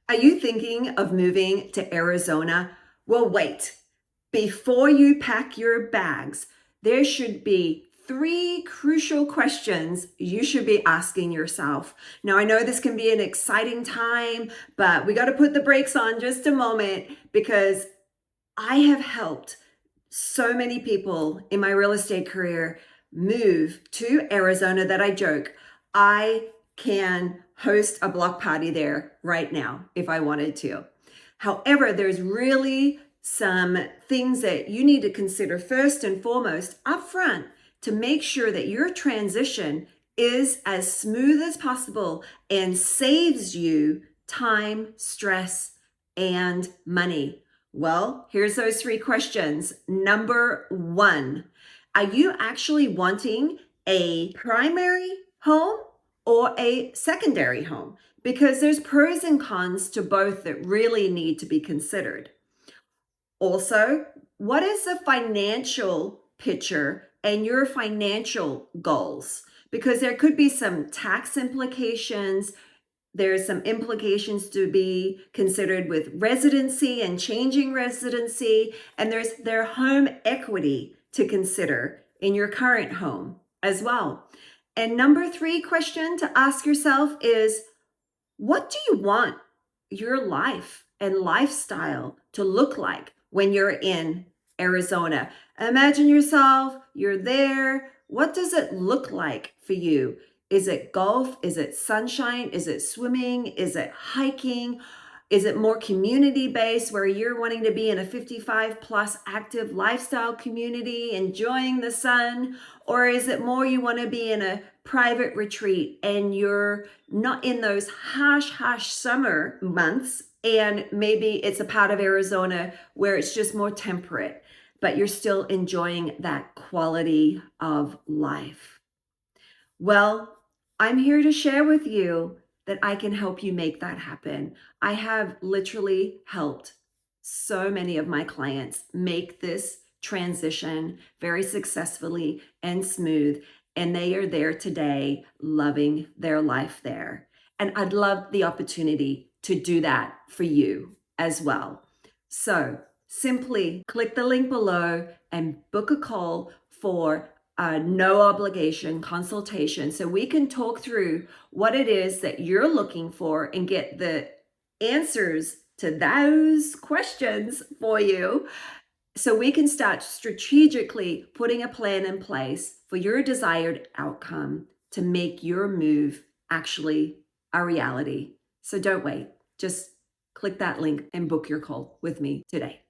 Are you thinking of moving to Arizona? Well, wait. Before you pack your bags, there should be three crucial questions you should be asking yourself. Now, I know this can be an exciting time, but we got to put the brakes on just a moment because I have helped so many people in my real estate career move to Arizona that I joke, I can host a block party there right now if I wanted to. However, there's really some things that you need to consider first and foremost upfront to make sure that your transition is as smooth as possible and saves you time, stress, and money. Well, here's those three questions. Number one, are you actually wanting a primary home or a secondary home? Because there's pros and cons to both that really need to be considered. Also, what is the financial picture and your financial goals? Because there could be some tax implications. There's some implications to be considered with residency and changing residency, and there's their home equity to consider in your current home as well. And number three question to ask yourself is, what do you want your life and lifestyle to look like when you're in Arizona? Imagine yourself, you're there. What does it look like for you? Is it golf? Is it sunshine? Is it swimming? Is it hiking? Is it more community based where you're wanting to be in a 55 plus active lifestyle community, enjoying the sun? Or is it more you want to be in a private retreat and you're not in those harsh summer months? And maybe it's a part of Arizona where it's just more temperate, but you're still enjoying that quality of life. Well, I'm here to share with you that I can help you make that happen. I have literally helped so many of my clients make this transition very successfully and smooth, and they are there today loving their life there. And I'd love the opportunity to do that for you as well. So simply click the link below and book a call for a no obligation consultation so we can talk through what it is that you're looking for and get the answers to those questions for you so we can start strategically putting a plan in place for your desired outcome to make your move actually a reality. So don't wait. Just click that link and book your call with me today.